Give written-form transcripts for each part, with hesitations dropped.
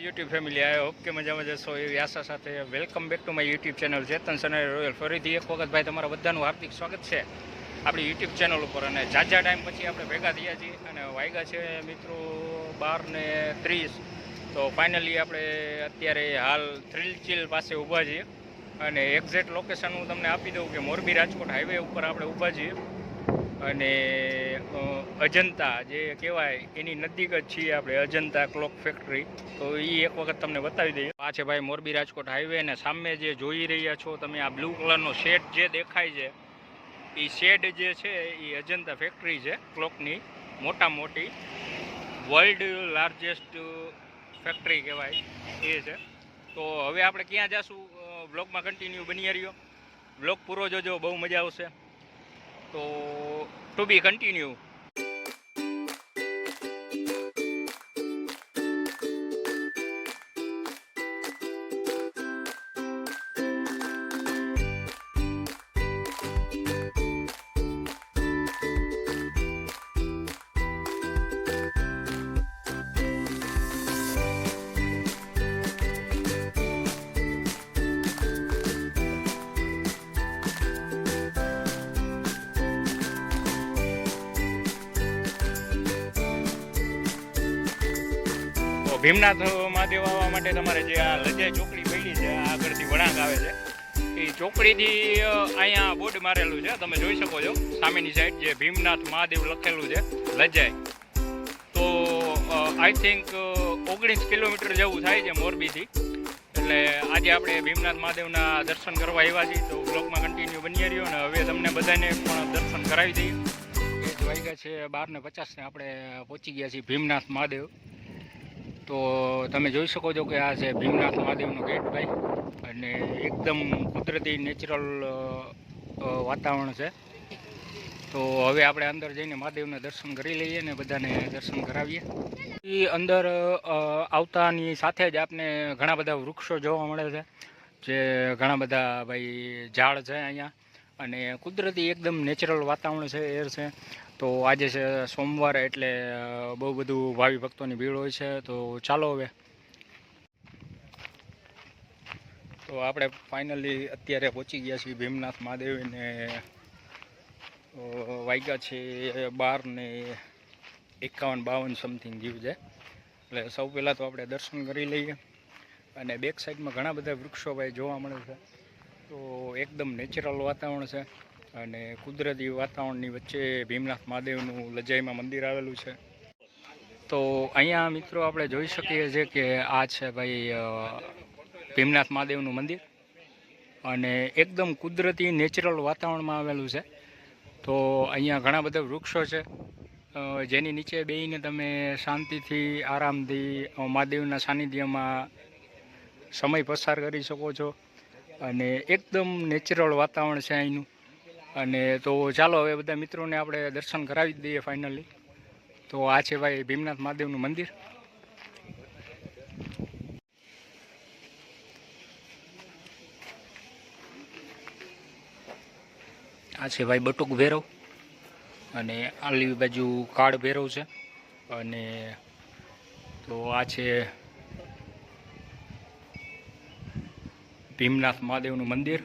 YouTube family I hope કે મજામાં જશો એવી આશા સાથે welcome back to my YouTube channel Chetan Sanay royal. ફરીથી એક વખત ભાઈ તમારા બધાનું હાર્દિક સ્વાગત છે આપણી યુટ્યુબ ચેનલ ઉપર. અને ઝાઝા ટાઈમ પછી આપણે ભેગા થયા છીએ અને વાગ્યા છે મિત્રો 12:30. તો ફાઇનલી આપણે અત્યારે હાલ થ્રિલ ચીલ પાસે ઊભા છીએ અને એક્ઝેક્ટ લોકેશન હું તમને આપી દઉં કે મોરબી રાજકોટ હાઈવે ઉપર આપણે ઊભા છીએ અને અજંતા જે કહેવાય એની નજીક જ છીએ આપણે, અજંતા ક્લોક ફેક્ટરી. તો એ એક વખત તમને બતાવી દઈએ. આ છે ભાઈ મોરબી રાજકોટ હાઈવે અને સામે જે જોઈ રહ્યા છો તમે આ બ્લુ કલરનો શેડ જે દેખાય છે એ શેડ જે છે એ અજંતા ફેક્ટરી છે ક્લોકની, મોટા મોટી વર્લ્ડ લાર્જેસ્ટ ફેક્ટરી કહેવાય એ છે. તો હવે આપણે ક્યાં જઈશું બ્લોગમાં કન્ટિન્યુ બની રહ્યો, બ્લોગ પૂરો જોજો, બહુ મજા આવશે. તો ટુ બી કન્ટિન્યુ. ભીમનાથ મહાદેવ આવવા માટે તમારે જે આ લજાઈ ચોકડી પડી છે, આગળથી વળાંક આવે છે, એ ચોકડીથી અહીંયા બોર્ડ મારેલું છે, તમે જોઈ શકો છો સામેની સાઈડ જે ભીમનાથ મહાદેવ લખેલું છે લજાઈ. તો આઈ થિંક 19 કિલોમીટર જેવું થાય છે મોરબીથી. એટલે આજે આપણે ભીમનાથ મહાદેવના દર્શન કરવા આવ્યા છીએ. તો બ્લોગમાં કન્ટિન્યુ બની રહ્યો અને હવે તમને બધાને પણ દર્શન કરાવી દઈએ. એ જ વાગ્યા છે 12:50 ને આપણે પહોંચી ગયા છીએ ભીમનાથ મહાદેવ. તો તમે જોઈ શકો છો કે આ છે ભીમનાથ મહાદેવનો ગેટ ભાઈ, અને એકદમ કુદરતી નેચરલ વાતાવરણ છે. તો હવે આપણે અંદર જઈને મહાદેવના દર્શન કરી લઈએ ને બધાને દર્શન કરાવીએ. એ અંદર આવતાની સાથે જ આપને ઘણા બધા વૃક્ષો જોવા મળે છે, જે ઘણા બધા ભાઈ ઝાડ છે અહીંયા, અને કુદરતી એકદમ નેચરલ વાતાવરણ છે, એર છે. તો આજે છે સોમવાર એટલે બહુ બધું ભાવિ ભક્તોની ભીડ હોય છે. તો ચાલો હવે. તો આપણે ફાઇનલી અત્યારે પહોંચી ગયા છીએ ભીમનાથ મહાદેવને. વાગ્યા છે 12:51-52 સમથિંગ જેવું છે. એટલે સૌ પહેલાં તો આપણે દર્શન કરી લઈએ. અને બેક સાઈડમાં ઘણા બધા વૃક્ષો ભાઈ જોવા મળે છે. તો એકદમ નેચરલ વાતાવરણ છે અને કુદરતી વાતાવરણની વચ્ચે ભીમનાથ મહાદેવનું લજાઈમાં મંદિર આવેલું છે. તો અહીંયા મિત્રો આપણે જોઈ શકીએ છીએ કે આ છે ભાઈ ભીમનાથ મહાદેવનું મંદિર, અને એકદમ કુદરતી નેચરલ વાતાવરણમાં આવેલું છે. તો અહીંયા ઘણા બધા વૃક્ષો છે, જેની નીચે બેસીને તમે શાંતિથી આરામથી મહાદેવના સાનિધ્યમાં સમય પસાર કરી શકો છો. અને એકદમ નેચરલ વાતાવરણ છે અહીંનું. અને તો ચાલો હવે બધા મિત્રોને આપણે દર્શન કરાવી જ દઈએ ફાઇનલી. તો આ છે ભાઈ ભીમનાથ મહાદેવનું મંદિર. આ છે ભાઈ બટુક ભૈરવ, અને આલી બાજુ કાળ ભૈરવ છે. અને તો આ છે ભીમનાથ મહાદેવનું મંદિર.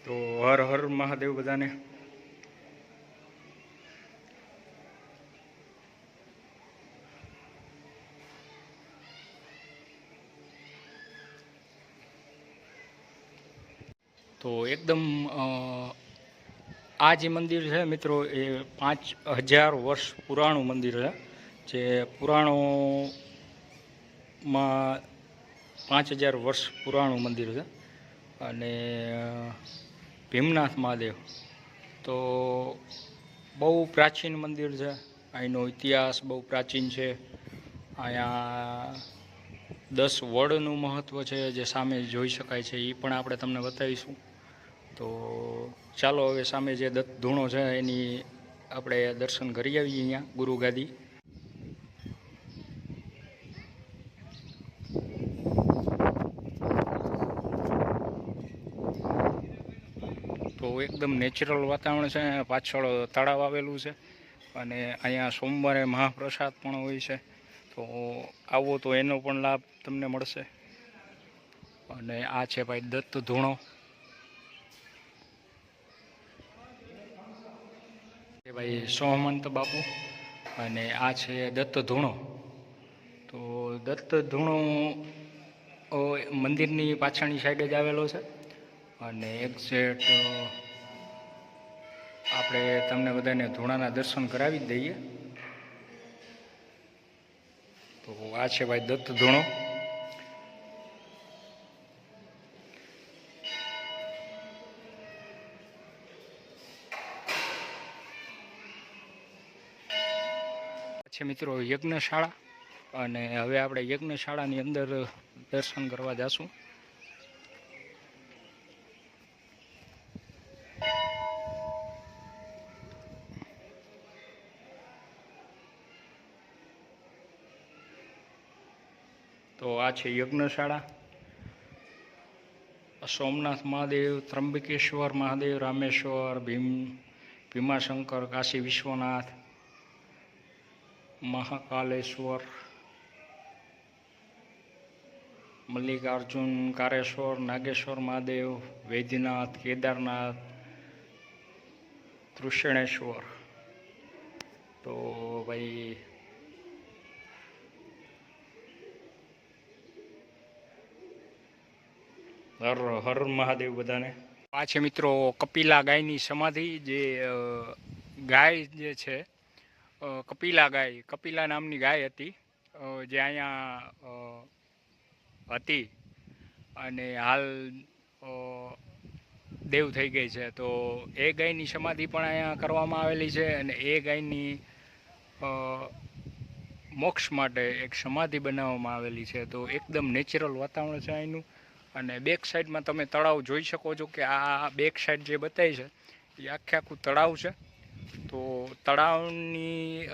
તો હર હર મહાદેવ બધાને. તો એકદમ આ જે મંદિર છે મિત્રો એ 5000 વર્ષ પુરાણું મંદિર છે. જે પુરાણોમાં 5000 વર્ષ પુરાણું મંદિર છે. અને ભીમનાથ મહાદેવ તો બહુ પ્રાચીન મંદિર છે. અહીંનો ઇતિહાસ બહુ પ્રાચીન છે. અહીંયા 10 વડનું મહત્ત્વ છે જે સામે જોઈ શકાય છે, એ પણ આપણે તમને બતાવીશું. તો ચાલો હવે સામે જે દત્ત ધૂણો છે એની આપણે દર્શન કરી આવીએ અહીંયા ગુરુ ગાદી. તો એકદમ નેચરલ વાતાવરણ છે, પાછળ તળાવ આવેલું છે અને અહીંયા સોમવારે મહાપ્રસાદ પણ હોય છે. તો આવો તો એનો પણ લાભ તમને મળશે. અને આ છે ભાઈ દત્ત ધૂણો. ભાઈ સોહમંત બાપુ અને આ છે દત્ત ધૂણો. તો દત્ત ધૂણો મંદિરની પાછળની સાઈડે જ આવેલો છે અને એક્ઝેક્ટ આપણે તમને બધાને ધૂણાના દર્શન કરાવી જ દઈએ. તો આ છે ભાઈ દત્ત ધૂણો. છે મિત્રો યજ્ઞશાળા, અને હવે આપણે યજ્ઞશાળાની અંદર દર્શન કરવા જઈશું. તો આ છે યજ્ઞશાળા. સોમનાથ મહાદેવ, ત્રંબકેશ્વર મહાદેવ, રામેશ્વર, ભીમાશંકર, કાશી વિશ્વનાથ, મહાકાલેશ્વર, મલ્લિકાર્જુન, કારેશ્વર, નાગેશ્વર મહાદેવ, વૈદ્યનાથ, કેદારનાથ, તૃષણેશ્વર. તો ભાઈ હર હર મહાદેવ બધાને. આ છે મિત્રો કપિલા ગાયની સમાધિ. જે ગાય જે છે કપિલા ગાય, કપિલા નામની ગાય હતી જે અહીંયા હતી અને હાલ દેવ થઈ ગઈ છે. તો એ ગાયની સમાધિ પણ અહીંયા કરવામાં આવેલી છે અને એ ગાયની મોક્ષ માટે એક સમાધિ બનાવવામાં આવેલી છે. તો એકદમ નેચરલ વાતાવરણ છે અહીંનું. અને બેક સાઈડમાં તમે તળાવ જોઈ શકો છો કે આ બેક સાઈડ જે બતાવી છે એ આખે આખું તળાવ છે. તો તળાવની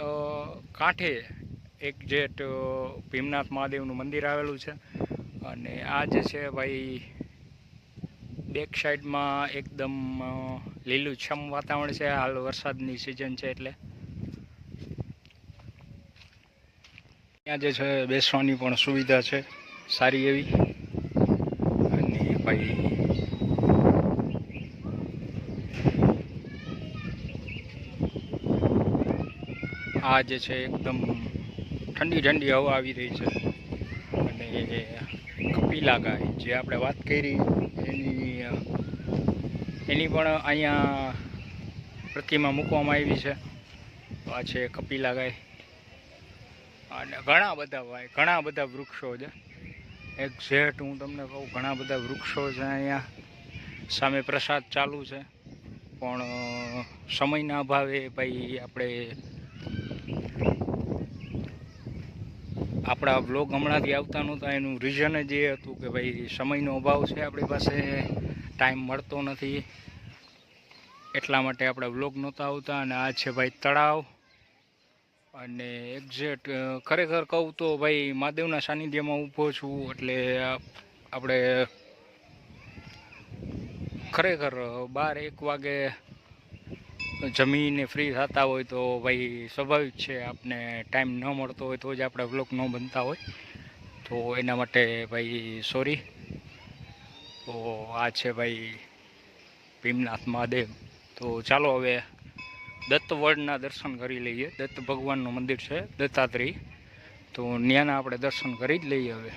કાંઠે એક્ઝેક્ટ ભીમનાથ મહાદેવનું મંદિર આવેલું છે. અને આ જે છે ભાઈ બેક સાઈડમાં એકદમ લીલુંછમ વાતાવરણ છે. હાલ વરસાદની સિઝન છે એટલે ત્યાં જે છે બેસવાની પણ સુવિધા છે સારી એવી. અને ભાઈ આ જે છે એકદમ ઠંડી ઠંડી હવા આવી રહી છે. અને કપિલા ગાય જે આપણે વાત કરી એની પણ અહીંયા પ્રતિમા મૂકવામાં આવી છે. આ છે કપિલા ગાય. અને ઘણા બધા વૃક્ષો છે. એક્ઝેક્ટ હું તમને કહું, ઘણા બધા વૃક્ષો છે અહીંયા. સામે પ્રસાદ ચાલુ છે પણ સમયના અભાવે ભાઈ આપણા બ્લોગ હમણાંથી આવતા નહોતા. એનું રીઝન જ એ હતું કે ભાઈ સમયનો અભાવ છે, આપણી પાસે ટાઈમ મળતો નથી, એટલા માટે આપણા બ્લોગ નહોતા આવતા. અને આ છે ભાઈ તળાવ. અને એક્ઝેક્ટ ખરેખર કહું તો ભાઈ મહાદેવના સાનિધ્યમાં ઊભો છું એટલે આપણે ખરેખર 12-1 વાગે જમીને ફ્રી થતા હોય તો ભાઈ સ્વાભાવિક છે આપને ટાઈમ ન મળતો હોય તો જ આપણે વ્લોગ ન બનતા હોય. તો એના માટે ભાઈ સોરી. તો આ છે ભાઈ ભીમનાથ મહાદેવ. તો ચાલો હવે દત્ત વડના દર્શન કરી લઈએ. દત્ત ભગવાનનું મંદિર છે દત્તાત્રેય. તો ત્યાંના આપણે દર્શન કરી જ લઈએ હવે.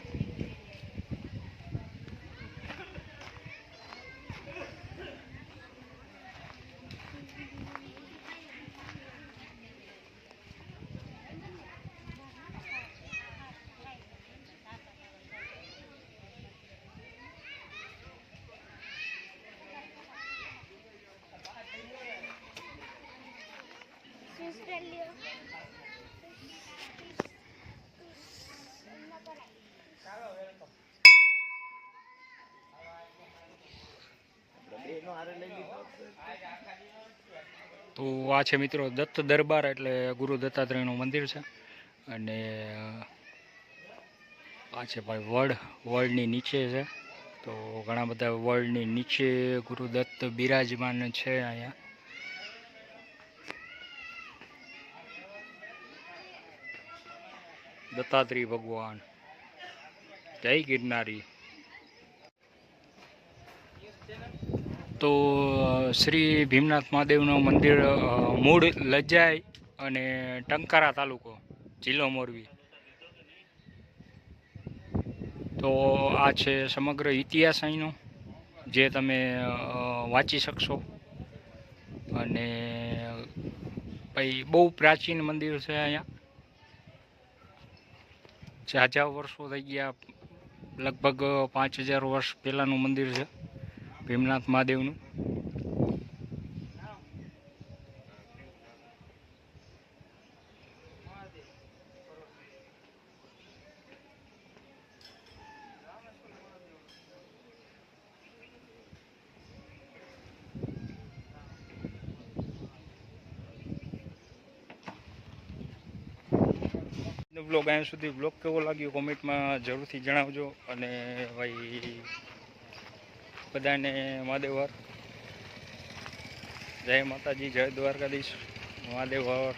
તો આ છે મિત્રો દત્ત દરબાર, એટલે ગુરુ દત્તાત્રેયનું મંદિર છે. અને આ છે ભાઈ વડની નીચે છે. તો ઘણા બધા વડની નીચે ગુરુદત્ત બિરાજમાન છે અહીંયા. દત્તાત્રેય ભગવાન, જય ગિરનારી. તો શ્રી ભીમનાથ મહાદેવનું મંદિર મૂળ લજાઈ અને ટંકારા તાલુકો, જિલ્લો મોરબી. તો આ છે સમગ્ર ઇતિહાસ અહીંનો, જે તમે વાંચી શકશો. અને ભાઈ બહુ પ્રાચીન મંદિર છે અહીંયા. ઝાઝા વર્ષો થઈ ગયા, લગભગ 5000 વર્ષ પહેલાંનું મંદિર છે ભીમનાથ મહાદેવનું. બ્લોગ અહીંયા સુધી, બ્લોગ કેવો લાગ્યો કોમેન્ટમાં જરૂરથી જણાવજો. અને ભાઈ બધાને મહાદેવ હર, જય માતાજી, જય દ્વારકાધીશ, મહાદેવ હર.